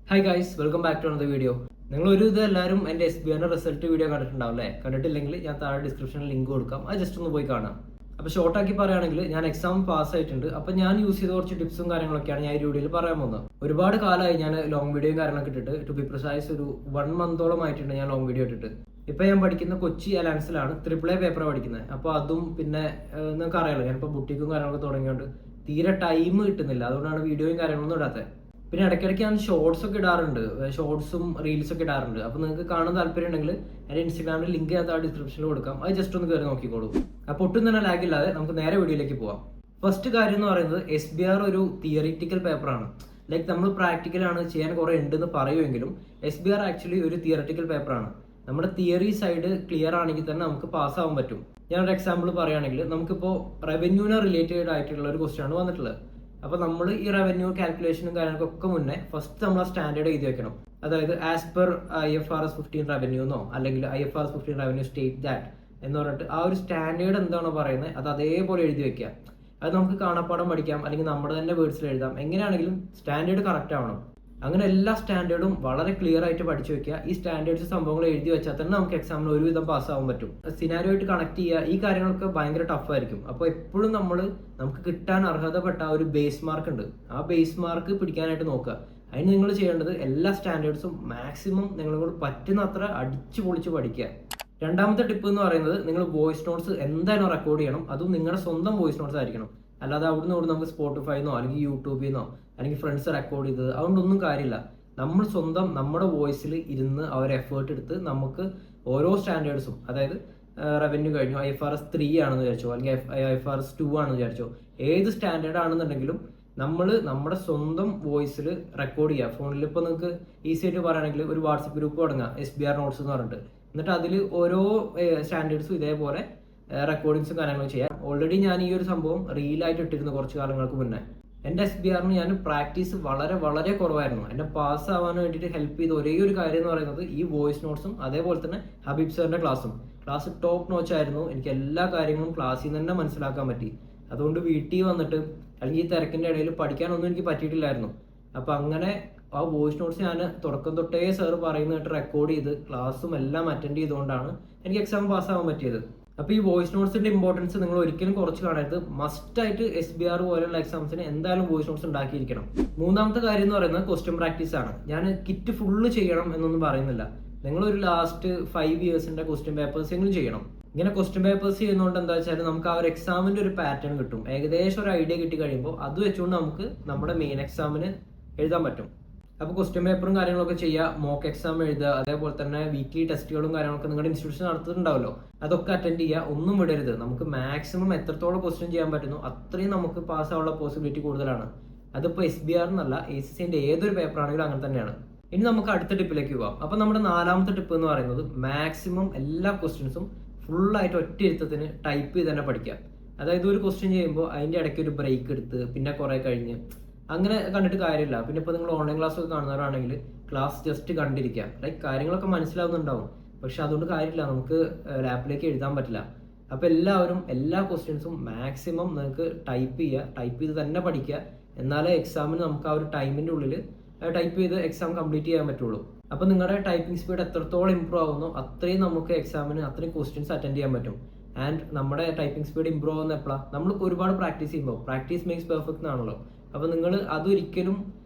Hi guys, welcome back to another video. നിങ്ങൾ എല്ലാവരും എൻ്റെ SBR റിസൾട്ട് വീഡിയോ കണ്ടിട്ടുണ്ടാവും അല്ലേ? കണ്ടിട്ടില്ലെങ്കിൽ ഞാൻ താഴെ ഡിസ്ക്രിപ്ഷനിൽ ലിങ്ക് കൊടുക്കാം, അത് ജസ്റ്റ് ഒന്ന് പോയി കാണാം. അപ്പോൾ ഷോർട്ടാക്കി പറയുകയാണെങ്കിൽ ഞാൻ എക്സാം പാസ് ആയിട്ടുണ്ട്. അപ്പോൾ ഞാൻ യൂസ് ചെയ്ത കുറച്ച് ടിപ്സും കാര്യങ്ങളൊക്കെയാണ് ഞാൻ ഈ വീഡിയോയിൽ പറയാൻ പോകുന്നത്. ഒരുപാട് കാലമായി ഞാൻ ലോങ് വീഡിയോയും കാര്യങ്ങളൊക്കെ ഇട്ടിട്ട്, ടു ബി പ്രിസൈസ് ഒരു 1 മന്തോളം ആയിട്ടുണ്ട് ഞാൻ ലോങ് വീഡിയോ ഇട്ടിട്ട്. ഇപ്പം ഞാൻ പഠിക്കുന്ന കൊച്ചി അലയൻസിലാണ്, AAA പേപ്പർ പഠിക്കുന്നത്. അപ്പോൾ അതും പിന്നെ നിങ്ങൾക്ക് അറിയാലോ, ഞാനിപ്പോൾ ബുട്ടിക്കും കാര്യങ്ങളൊക്കെ തുടങ്ങിയോണ്ട് തീരെ ടൈം കിട്ടുന്നില്ല. അതുകൊണ്ടാണ് വീഡിയോയും കാര്യങ്ങളൊന്നും ഇടാത്തത്. പിന്നെ ഇടയ്ക്കിടയ്ക്ക് ഞാൻ ഷോർട്സ് ഒക്കെ ഇടാറുണ്ട്, ഷോർട്സും റീൽസ് ഒക്കെ ഇടാറുണ്ട്. അപ്പോൾ നിങ്ങൾക്ക് കാണാൻ താല്പര്യം ഉണ്ടെങ്കിൽ എൻ്റെ ഇൻസ്റ്റാഗ്രാമിൽ ലിങ്ക് ഞാൻ താഴെ ഡിസ്ക്രിപ്ഷനിൽ കൊടുക്കാം, അത് ജസ്റ്റ് ഒന്ന് കയറി നോക്കിക്കോളൂ. അപ്പോൾ ഒട്ടും തന്നെ ലാഗ് ഇല്ലാതെ നമുക്ക് നേരെ വീഡിയോയിലേക്ക് പോവാം. ഫസ്റ്റ് കാര്യം എന്ന് പറയുന്നത് SBR ഒരു തിയറിറ്റിക്കൽ പേപ്പറാണ്. ലൈക്ക് നമ്മൾ പ്രാക്ടിക്കലാണ് ചെയ്യാൻ കുറേ ഉണ്ടെന്ന് പറയുമെങ്കിലും SBR ആക്ച്വലി ഒരു തിയറിറ്റിക്കൽ പേപ്പറാണ്. നമ്മുടെ തിയറി സൈഡ് ക്ലിയർ ആണെങ്കിൽ തന്നെ നമുക്ക് പാസ്സാവാൻ പറ്റും. ഞാനൊരു എക്സാമ്പിൾ പറയുകയാണെങ്കിൽ, നമുക്കിപ്പോൾ റവന്യൂവിനെ റിലേറ്റഡ് ആയിട്ടുള്ള ഒരു ക്വസ്റ്റ്യൻ ആണ് വന്നിട്ടുള്ളത്. അപ്പോൾ നമ്മൾ ഈ റവന്യൂ കാൽക്കുലേഷനും കാര്യങ്ങൾക്കൊക്കെ മുന്നേ ഫസ്റ്റ് നമ്മൾ ആ സ്റ്റാൻഡേർഡ് എഴുതി വെക്കണം. അതായത് ആസ് പെർ IFRS 15 റവന്യൂ എന്നോ അല്ലെങ്കിൽ IFRS 15 റവന്യൂ സ്റ്റേറ്റ് ദാറ്റ് എന്ന് പറഞ്ഞിട്ട് ആ ഒരു സ്റ്റാൻഡേർഡ് എന്താണോ പറയുന്നത് അത് അതേപോലെ എഴുതി വെക്കുക. അത് നമുക്ക് കാണാപ്പാടം പഠിക്കാം, അല്ലെങ്കിൽ നമ്മുടെ തന്നെ വേർഡ്സിൽ എഴുതാം. എങ്ങനെയാണെങ്കിലും സ്റ്റാൻഡേർഡ് കറക്റ്റ് ആവണം. അങ്ങനെ എല്ലാ സ്റ്റാൻഡേർഡും വളരെ ക്ലിയർ ആയിട്ട് പഠിച്ചു വെക്കുക. ഈ സ്റ്റാൻഡേർഡ്സ് സംഭവങ്ങൾ എഴുതി വെച്ചാൽ തന്നെ നമുക്ക് എക്സാമിന് ഒരുവിധം പാസ്സാവാൻ പറ്റും. സിനാരിയോ ആയിട്ട് കണക്ട് ചെയ്യുക, ഈ കാര്യങ്ങളൊക്കെ ഭയങ്കര ടഫായിരിക്കും. അപ്പോൾ എപ്പോഴും നമുക്ക് കിട്ടാൻ അർഹതപ്പെട്ട ഒരു ബേസ് മാർക്ക് ഉണ്ട്, ആ ബേസ് മാർക്ക് പിടിക്കാനായിട്ട് നോക്കുക. അതിന് നിങ്ങൾ ചെയ്യേണ്ടത് എല്ലാ സ്റ്റാൻഡേർഡ്സും മാക്സിമം നിങ്ങളോട് പറ്റുന്ന അത്ര അടിച്ചു പൊളിച്ച് പഠിക്കുക. രണ്ടാമത്തെ ടിപ്പ് എന്ന് പറയുന്നത്, നിങ്ങൾ വോയിസ് നോട്ട്സ് എന്തായാലും റെക്കോർഡ് ചെയ്യണം. അതും നിങ്ങളുടെ സ്വന്തം വോയിസ് നോട്ട്സ് ആയിരിക്കണം. അല്ലാതെ അവിടുന്ന് നമുക്ക് സ്പോട്ടിഫൈന്നോ അല്ലെങ്കിൽ യൂട്യൂബിൽ നിന്നോ അല്ലെങ്കിൽ ഫ്രണ്ട്സ് റെക്കോർഡ് ചെയ്തത് അതുകൊണ്ടൊന്നും കാര്യമില്ല. നമ്മൾ സ്വന്തം നമ്മുടെ വോയിസിൽ ഇരുന്ന് അവർ എഫേർട്ട് എടുത്ത് നമുക്ക് ഓരോ സ്റ്റാൻഡേർഡ്സും, അതായത് റവന്യൂ കഴിഞ്ഞു IFRS 3 ആണെന്ന് വിചാരിച്ചോ അല്ലെങ്കിൽ IFRS 2 ആണെന്ന് വിചാരിച്ചോ, ഏത് സ്റ്റാൻഡേർഡ് ആണെന്നുണ്ടെങ്കിലും നമ്മുടെ സ്വന്തം വോയിസിൽ റെക്കോർഡ് ചെയ്യുക. ഫോണിൽ ഇപ്പോൾ നിങ്ങൾക്ക് ഈസി ആയിട്ട് പറയുകയാണെങ്കിൽ ഒരു വാട്സപ്പ് ഗ്രൂപ്പ് തുടങ്ങുക, SBR നോട്ട്സ് എന്ന് പറഞ്ഞിട്ട്. എന്നിട്ട് അതിൽ ഓരോ സ്റ്റാൻഡേർഡ്സും ഇതേപോലെ റെക്കോർഡിങ്സും കാര്യങ്ങളും ചെയ്യാം. ഓൾറെഡി ഞാൻ ഈ ഒരു സംഭവം റീലായിട്ട് ഇട്ടിരുന്നു കുറച്ച് കാലങ്ങൾക്ക് മുന്നേ. എൻ്റെ SBRന് ഞാൻ പ്രാക്ടീസ് വളരെ വളരെ കുറവായിരുന്നു. എന്നെ പാസ് ആവാൻ വേണ്ടിയിട്ട് ഹെൽപ്പ് ചെയ്ത ഒരേ ഒരു കാര്യം എന്ന് പറയുന്നത് ഈ വോയിസ് നോട്ട്സും അതേപോലെ തന്നെ ഹബീബ് സാറിൻ്റെ ക്ലാസ് ടോപ്പ് നോച്ച് ആയിരുന്നു. എനിക്ക് എല്ലാ കാര്യങ്ങളും ക്ലാസ്സിൽ നിന്ന് തന്നെ മനസ്സിലാക്കാൻ പറ്റി. അതുകൊണ്ട് വീട്ടിൽ വന്നിട്ട് അല്ലെങ്കിൽ ഈ തിരക്കിൻ്റെ ഇടയിൽ പഠിക്കാനൊന്നും എനിക്ക് പറ്റിയിട്ടില്ലായിരുന്നു. അപ്പോൾ അങ്ങനെ ആ വോയിസ് നോട്ട്സ് ഞാൻ തുടക്കം തൊട്ടേ സാർ പറയുന്നതായിട്ട് റെക്കോർഡ് ചെയ്ത് ക്ലാസ്സും എല്ലാം അറ്റൻഡ് ചെയ്തുകൊണ്ടാണ് എനിക്ക് എക്സാം പാസ്സാവാൻ പറ്റിയത്. അപ്പോൾ ഈ വോയിസ് നോട്ട്സിന്റെ ഇമ്പോർട്ടൻസ് നിങ്ങൾ ഒരിക്കലും കുറച്ച് കാണരുത്. മസ്റ്റായിട്ട് SBR പോലെയുള്ള എക്സാംസിന് എന്തായാലും വോയിസ് നോട്ട്സ് ഉണ്ടാക്കിയിരിക്കണം. മൂന്നാമത്തെ കാര്യം എന്ന് പറയുന്നത് ക്വസ്റ്റ്യൻ പ്രാക്ടീസ് ആണ്. ഞാൻ കിറ്റ് ഫുള്ള് ചെയ്യണം എന്നൊന്നും പറയുന്നില്ല. നിങ്ങളൊരു ലാസ്റ്റ് 5 ഇയേഴ്സിന്റെ ക്വസ്റ്റ്യൻ പേപ്പേഴ്സ് എങ്കിലും ചെയ്യണം. ഇങ്ങനെ ക്വസ്റ്റ്യൻ പേപ്പേഴ്സ് ചെയ്യുന്നതുകൊണ്ട് എന്താ വെച്ചാൽ നമുക്ക് ആ ഒരു എക്സാമിന്റെ ഒരു പാറ്റേൺ കിട്ടും. ഏകദേശം ഒരു ഐഡിയ കിട്ടി കഴിയുമ്പോൾ അത് വെച്ചുകൊണ്ട് നമുക്ക് നമ്മുടെ മെയിൻ എക്സാമിന് എഴുതാൻ പറ്റും. അപ്പോൾ ക്വസ്റ്റ്യൻ പേപ്പറും കാര്യങ്ങളൊക്കെ ചെയ്യുക, മോക്ക് എക്സാം എഴുതുക, അതേപോലെ തന്നെ വീക്ക്ലി ടെസ്റ്റുകളും കാര്യങ്ങളൊക്കെ നിങ്ങളുടെ ഇൻസ്റ്റിറ്റ്യൂഷൻ നടത്തുന്നുണ്ടാവല്ലോ, അതൊക്കെ അറ്റൻഡ് ചെയ്യുക. ഒന്നും വിടരുത്. നമുക്ക് മാക്സിമം എത്രത്തോളം ക്വസ്റ്റ്യൻ ചെയ്യാൻ പറ്റുന്നു അത്രയും നമുക്ക് പാസ്സാവാനുള്ള പോസിബിലിറ്റി കൂടുതലാണ്. അതിപ്പോൾ SBR എന്നല്ല, ACCന്റെ ഏതൊരു പേപ്പർ ആണെങ്കിലും അങ്ങനെ തന്നെയാണ്. ഇനി നമുക്ക് അടുത്ത ടിപ്പിലേക്ക് പോവാം. അപ്പോൾ നമ്മുടെ നാലാമത്തെ ടിപ്പ് എന്ന് പറയുന്നത്, മാക്സിമം എല്ലാ ക്വസ്റ്റ്യൻസും ഫുള്ളായിട്ട് ഒറ്റ ഇരുത്തത്തിന് ടൈപ്പ് ചെയ്ത് തന്നെ പഠിക്കുക. അതായത് ഒരു ക്വസ്റ്റ്യൻ ചെയ്യുമ്പോൾ അതിൻ്റെ ഇടയ്ക്ക് ഒരു ബ്രേക്ക് എടുത്ത് പിന്നെ കുറേ കഴിഞ്ഞ് അങ്ങനെ കണ്ടിട്ട് കാര്യമില്ല. പിന്നെ ഇപ്പോൾ നിങ്ങൾ ഓൺലൈൻ ക്ലാസ് ഒക്കെ കാണുന്നവരാണെങ്കിൽ ക്ലാസ് ജസ്റ്റ് കണ്ടിരിക്കുക. ലൈക്ക് കാര്യങ്ങളൊക്കെ മനസ്സിലാവുന്നുണ്ടാവും, പക്ഷെ അതുകൊണ്ട് കാര്യമില്ല, നമുക്ക് ലാപ്പിലേക്ക് എഴുതാൻ പറ്റില്ല. അപ്പോൾ എല്ലാവരും എല്ലാ ക്വസ്റ്റ്യൻസും മാക്സിമം നിങ്ങൾക്ക് ടൈപ്പ് ചെയ്യുക, ടൈപ്പ് ചെയ്ത് തന്നെ പഠിക്കുക. എന്നാലേ എക്സാമിന് നമുക്ക് ആ ഒരു ടൈമിൻ്റെ ഉള്ളിൽ ടൈപ്പ് ചെയ്ത് എക്സാം കംപ്ലീറ്റ് ചെയ്യാൻ പറ്റുള്ളൂ. അപ്പോൾ നിങ്ങളുടെ ടൈപ്പിംഗ് സ്പീഡ് എത്രത്തോളം ഇമ്പ്രൂവ് ആവുന്നോ അത്രയും നമുക്ക് എക്സാമിന് അത്രയും ക്വസ്റ്റ്യൻസ് അറ്റൻഡ് ചെയ്യാൻ പറ്റും. ആൻഡ് നമ്മുടെ ടൈപ്പിംഗ് സ്പീഡ് ഇമ്പ്രൂവ് ആവുന്ന എപ്പോഴാണ്? നമ്മൾ ഒരുപാട് പ്രാക്ടീസ് ചെയ്യുമ്പോൾ. പ്രാക്ടീസ് മേക്സ് പെർഫെക്റ്റ് എന്നാണല്ലോ. അപ്പോൾ നിങ്ങൾ അതൊരിക്കലും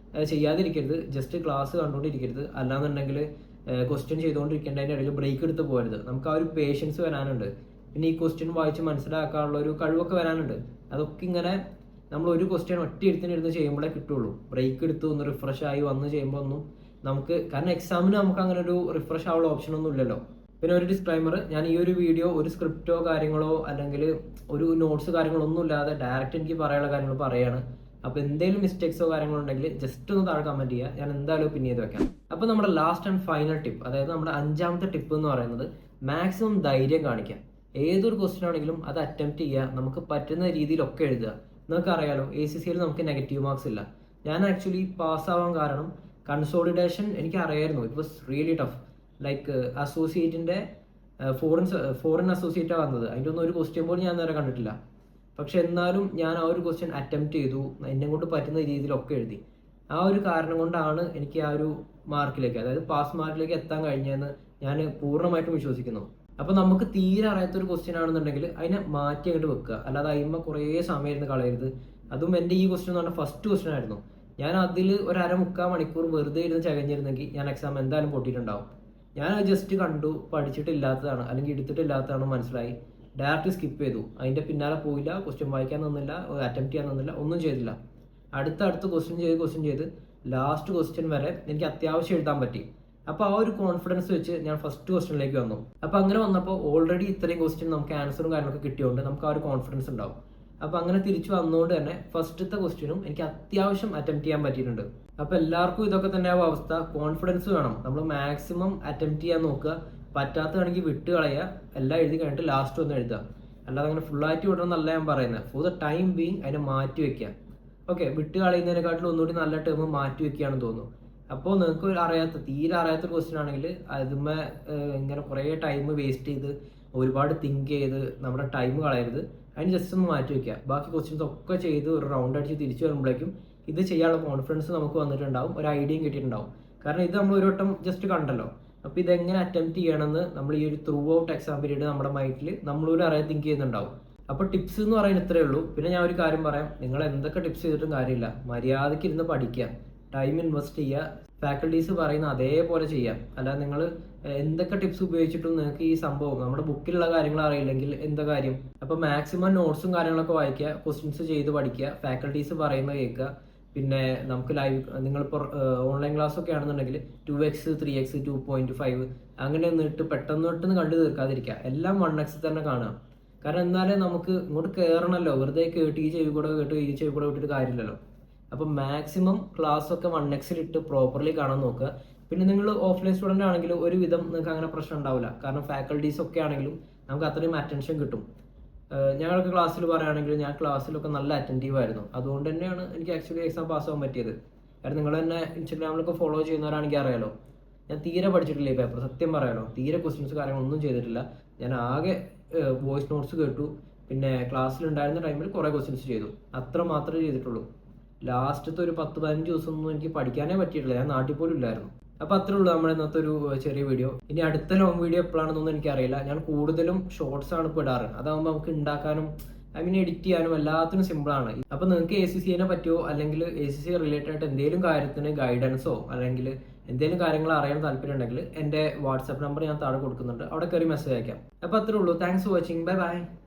ചെയ്യാതിരിക്കരുത്. Just class കണ്ടുകൊണ്ടിരിക്കരുത്. അല്ലാന്നുണ്ടെങ്കിൽ ക്വസ്റ്റ്യൻ ചെയ്തുകൊണ്ടിരിക്കേണ്ടതിൻ്റെ ഇടയിൽ ബ്രേക്ക് എടുത്ത് പോകരുത്. നമുക്ക് ആ ഒരു പേഷ്യൻസ് വരാനുണ്ട്. പിന്നെ ഈ ക്വസ്റ്റ്യൻ വായിച്ച് മനസ്സിലാക്കാനുള്ള ഒരു കഴിവൊക്കെ വരാനുണ്ട്. അതൊക്കെ ഇങ്ങനെ നമ്മൾ ഒരു ക്വസ്റ്റ്യൻ ഒറ്റ ഇരുന്ന് ചെയ്യുമ്പോഴേ കിട്ടുള്ളൂ. ബ്രേക്ക് എടുത്ത് ഒന്ന് റിഫ്രഷ് ആയി വന്ന് ചെയ്യുമ്പോൾ ഒന്നും നമുക്ക്, കാരണം എക്സാമിന് നമുക്ക് അങ്ങനെ ഒരു റിഫ്രഷ് ആവുള്ള ഓപ്ഷൻ ഒന്നും ഇല്ലല്ലോ. പിന്നെ ഒരു ഡിസ്ക്ലൈമർ, ഞാൻ ഈ ഒരു വീഡിയോ ഒരു സ്ക്രിപ്റ്റോ കാര്യങ്ങളോ അല്ലെങ്കിൽ ഒരു നോട്ട്സ് കാര്യങ്ങളോ ഒന്നും ഇല്ലാതെ ഡയറക്റ്റ് എനിക്ക് പറയാനുള്ള കാര്യങ്ങൾ പറയുകയാണ്. അപ്പോൾ എന്തെങ്കിലും മിസ്റ്റേക്സോ കാര്യങ്ങളോ ഉണ്ടെങ്കിൽ ജസ്റ്റ് ഒന്ന് താഴെ കമൻറ്റ് ചെയ്യുക, ഞാൻ എന്തായാലും പിൻ ചെയ്ത് വെക്കാം. അപ്പോൾ നമ്മുടെ ലാസ്റ്റ് ആൻഡ് ഫൈനൽ ടിപ്പ്, അതായത് നമ്മുടെ 5ാമത്തെ ടിപ്പ് എന്ന് പറയുന്നത്, മാക്സിമം ധൈര്യം കാണിക്കുക. ഏതൊരു ക്വസ്റ്റ്യൻ ആണെങ്കിലും അത് അറ്റംപ്റ്റ് ചെയ്യുക, നമുക്ക് പറ്റുന്ന രീതിയിലൊക്കെ എഴുതുക. നിങ്ങൾക്കറിയാലോ ACCയിൽ നമുക്ക് നെഗറ്റീവ് മാർക്സ് ഇല്ല. ഞാൻ ആക്ച്വലി പാസ്സാവാൻ കാരണം കൺസോളിഡേഷൻ എനിക്ക് അറിയായിരുന്നു. It was really tough. Like അസോസിയേറ്റിൻ്റെ ഫോറിൻ അസോസിയേറ്റാണ് വന്നത്. അതിൻ്റെ ഒന്നും ഒരു ക്വസ്റ്റ്യൻ പോലും ഞാൻ നേരെ കണ്ടിട്ടില്ല. പക്ഷെ എന്നാലും ഞാൻ ആ ഒരു ക്വസ്റ്റ്യൻ അറ്റംപ്റ്റ് ചെയ്തു. എന്നെ കൊണ്ട് പറ്റുന്ന രീതിയിലൊക്കെ എഴുതി. ആ ഒരു കാരണം കൊണ്ടാണ് എനിക്ക് ആ ഒരു മാർക്കിലേക്ക്, അതായത് പാസ് മാർക്കിലേക്ക് എത്താൻ കഴിഞ്ഞതെന്ന് ഞാൻ പൂർണ്ണമായിട്ടും വിശ്വസിക്കുന്നു. അപ്പൊ നമുക്ക് തീരെ അറിയാത്തൊരു ക്വസ്റ്റ്യൻ ആണെന്നുണ്ടെങ്കിൽ അതിനെ മാറ്റി അങ്ങോട്ട് വെക്കുക, അല്ലാതെ അതിന്മേൽ കുറേ സമയം ഇരുന്ന് കളയരുത്. അതും എൻ്റെ ഈ ക്വസ്റ്റ്യൻ എന്ന് പറഞ്ഞാൽ ഫസ്റ്റ് ക്വസ്റ്റ്യൻ ആയിരുന്നു. ഞാൻ അതിൽ ഒരു മുക്കാൽ മണിക്കൂർ വെറുതെ ഇരുന്ന് ചകഞ്ഞിരുന്നെങ്കിൽ ഞാൻ എക്സാം എന്തായാലും പൊട്ടിയിട്ടുണ്ടാവും. ഞാൻ അത് ജസ്റ്റ് കണ്ടു, പഠിച്ചിട്ടില്ലാത്തതാണ് അല്ലെങ്കിൽ എടുത്തിട്ടില്ലാത്തതാണ് മനസ്സിലായി, ഡയറക്റ്റ് സ്കിപ്പ് ചെയ്തു. അതിൻ്റെ പിന്നാലെ പോയില്ല, ക്വസ്റ്റ്യൻ വായിക്കാൻ നിന്നില്ല, അറ്റംപ്റ്റ് ചെയ്യാൻ നിന്നില്ല, ഒന്നും ചെയ്തില്ല. അടുത്ത ക്വസ്റ്റ്യൻ ചെയ്ത് ലാസ്റ്റ് ക്വസ്റ്റ്യൻ വരെ എനിക്ക് അത്യാവശ്യം എഴുതാൻ പറ്റി. അപ്പോൾ ആ ഒരു കോൺഫിഡൻസ് വെച്ച് ഞാൻ ഫസ്റ്റ് ക്വസ്റ്റ്യനിലേക്ക് വന്നു. അപ്പോൾ അങ്ങനെ വന്നപ്പോൾ ഓൾറെഡി ഇത്രയും ക്വസ്റ്റ്യൻ നമുക്ക് ആൻസറും കാര്യങ്ങളൊക്കെ കിട്ടിയോണ്ട് നമുക്ക് ആ ഒരു കോൺഫിഡൻസ് ഉണ്ടാവും. അപ്പോൾ അങ്ങനെ തിരിച്ചു വന്നുകൊണ്ട് തന്നെ ഫസ്റ്റത്തെ ക്വസ്റ്റ്യനും എനിക്ക് അത്യാവശ്യം അറ്റംപ്റ്റ് ചെയ്യാൻ പറ്റിയിട്ടുണ്ട്. അപ്പോൾ എല്ലാവർക്കും ഇതൊക്കെ തന്നെയാവും അവസ്ഥ. കോൺഫിഡൻസ് വേണം, നമ്മൾ മാക്സിമം അറ്റംപ്റ്റ് ചെയ്യാൻ നോക്കുക. പറ്റാത്തതാണെങ്കിൽ വിട്ട് കളയുക, എല്ലാം എഴുതി കഴിഞ്ഞിട്ട് ലാസ്റ്റ് ഒന്ന് എഴുതുക. അല്ലാതെ അങ്ങനെ ഫുള്ളായിട്ട് വിടണമെന്നല്ല ഞാൻ പറയുന്നത്. ഫോർ ദ ടൈം ബീങ് അതിനെ മാറ്റി വെക്കുക. ഓക്കെ, വിട്ട് കളയുന്നതിനെക്കാട്ടിലും ഒന്നുകൂടി നല്ല ടേം മാറ്റി വെക്കുകയാണെന്ന് തോന്നുന്നു. അപ്പോൾ നിങ്ങൾക്ക് തീരെ അറിയാത്തൊരു ക്വസ്റ്റ്യൻ ആണെങ്കിൽ അതുമേ ഇങ്ങനെ കുറേ ടൈം വേസ്റ്റ് ചെയ്ത് ഒരുപാട് തിങ്ക് ചെയ്ത് നമ്മുടെ ടൈം കളയരുത്. അതിന് ജസ്റ്റ് ഒന്ന് മാറ്റി വെക്കുക. ബാക്കി ക്വസ്റ്റ്യൻസ് ഒക്കെ ചെയ്ത് ഒരു റൗണ്ട് അടിച്ച് തിരിച്ചു വരുമ്പോഴേക്കും ഇത് ചെയ്യാനുള്ള കോൺഫിഡൻസ് നമുക്ക് വന്നിട്ടുണ്ടാവും, ഒരു ഐഡിയയും കിട്ടിയിട്ടുണ്ടാവും. കാരണം ഇത് നമ്മൾ ഒരു വട്ടം ജസ്റ്റ് കണ്ടല്ലോ. അപ്പോൾ ഇതെങ്ങനെ അറ്റംപ്റ്റ് ചെയ്യണമെന്ന് നമ്മൾ ഈ ഒരു ത്രൂ ഔട്ട് എക്സാം പീരീഡ് നമ്മുടെ മൈൻഡിൽ നമ്മളൊരു അറിയാതെ തിങ്ക് ചെയ്യുന്നുണ്ടാവും. അപ്പോൾ ടിപ്സ് എന്ന് പറയുന്നത് ഇത്രയേ ഉള്ളൂ. പിന്നെ ഞാൻ ഒരു കാര്യം പറയാം, നിങ്ങൾ എന്തൊക്കെ ടിപ്സ് ചെയ്തിട്ടും കാര്യമില്ല, മര്യാദയ്ക്ക് ഇരുന്ന് പഠിക്കുക, ടൈം ഇൻവെസ്റ്റ് ചെയ്യുക, ഫാക്കൽറ്റീസ് പറയുന്ന അതേപോലെ ചെയ്യാം. അല്ലാതെ നിങ്ങൾ എന്തൊക്കെ ടിപ്സ് ഉപയോഗിച്ചിട്ടും നിങ്ങൾക്ക് ഈ സംഭവം നമ്മുടെ ബുക്കിലുള്ള കാര്യങ്ങൾ അറിയില്ലെങ്കിൽ എന്താ കാര്യം? അപ്പോൾ മാക്സിമം നോട്ട്സും കാര്യങ്ങളൊക്കെ വായിക്കുക, ക്വസ്റ്റ്യൻസ് ചെയ്ത് പഠിക്കുക, ഫാക്കൽറ്റീസ് പറയുന്നത് കേൾക്കുക. പിന്നെ നമുക്ക് ലൈവ്, നിങ്ങളിപ്പോൾ ഓൺലൈൻ ക്ലാസ് ഒക്കെ ആണെന്നുണ്ടെങ്കിൽ 2x 3x 2.5 അങ്ങനെ നിന്നിട്ട് പെട്ടെന്ന് കണ്ടു തീർക്കാതിരിക്കുക. എല്ലാം 1x തന്നെ കാണുക. കാരണം എന്നാലേ നമുക്ക് ഇങ്ങോട്ട് കയറണമല്ലോ, വെറുതെ കേട്ട് ഈ ചെവി കൂടെ വിട്ടിട്ട് കാര്യമില്ലല്ലോ. അപ്പം മാക്സിമം ക്ലാസ് ഒക്കെ 1x ഇട്ട് പ്രോപ്പർലി കാണാൻ നോക്കുക. പിന്നെ നിങ്ങൾ ഓഫ്ലൈൻ സ്റ്റുഡൻ്റ് ആണെങ്കിൽ ഒരുവിധം നിങ്ങൾക്ക് അങ്ങനെ പ്രശ്നം ഉണ്ടാവില്ല. കാരണം ഫാക്കൽറ്റീസ് ഒക്കെ ആണെങ്കിലും നമുക്ക് അത്രയും അറ്റൻഷൻ കിട്ടും. ഞങ്ങളൊക്കെ ക്ലാസ്സിൽ പറയുകയാണെങ്കിൽ ഞാൻ ക്ലാസ്സിലൊക്കെ നല്ല അറ്റൻറ്റീവ് ആയിരുന്നു. അതുകൊണ്ട് തന്നെയാണ് എനിക്ക് ആക്ച്വലി എക്സാം പാസ്സാകാൻ പറ്റിയത്. കാരണം നിങ്ങൾ തന്നെ ഇൻസ്റ്റാഗ്രാമിലൊക്കെ ഫോളോ ചെയ്യുന്നവരാണെങ്കിൽ അറിയാലോ, ഞാൻ തീരെ പഠിച്ചിട്ടില്ല ഈ പേപ്പർ, സത്യം പറയാലോ. തീരെ ക്വസ്റ്റ്യൻസ് കാര്യങ്ങളൊന്നും ചെയ്തിട്ടില്ല. ഞാൻ ആകെ വോയിസ് നോട്ട്സ് കേട്ടു, പിന്നെ ക്ലാസ്സിലുണ്ടായിരുന്ന ടൈമിൽ കുറേ ക്വസ്റ്റ്യൻസ് ചെയ്തു, അത്ര മാത്രമേ ചെയ്തിട്ടുള്ളൂ. ലാസ്റ്റത്തെ ഒരു 10-15 ദിവസമൊന്നും എനിക്ക് പഠിക്കാനേ പറ്റിയിട്ടില്ല, ഞാൻ നാട്ടിൽ പോലും ഇല്ലായിരുന്നു. അപ്പോൾ അത്രേ ഉള്ളൂ നമ്മുടെ ഇന്നത്തെ ഒരു ചെറിയ വീഡിയോ. ഇനി അടുത്ത ലോങ് വീഡിയോ എപ്പോഴാണെന്നൊന്നും എനിക്കറിയില്ല. ഞാൻ കൂടുതലും ഷോർട്സ് ആണ് ഇപ്പോൾ ഇടാറ്. അതാകുമ്പോൾ നമുക്ക് ഉണ്ടാക്കാനും എഡിറ്റ് ചെയ്യാനും എല്ലാത്തിനും സിമ്പിളാണ്. അപ്പോൾ നിങ്ങൾക്ക് ACCനെ പറ്റിയോ അല്ലെങ്കിൽ ACC റിലേറ്റഡ് ആയിട്ട് എന്തെങ്കിലും കാര്യത്തിന് ഗൈഡൻസോ അല്ലെങ്കിൽ എന്തെങ്കിലും കാര്യങ്ങൾ അറിയാൻ താല്പര്യം ഉണ്ടെങ്കിൽ എൻ്റെ വാട്സാപ്പ് നമ്പർ ഞാൻ താഴെ കൊടുക്കുന്നുണ്ട്, അവിടെ കയറി മെസ്സേജ് അയക്കാം. അപ്പോൾ അത്രേ ഉള്ളൂ. Thanks for watching. Bye bye.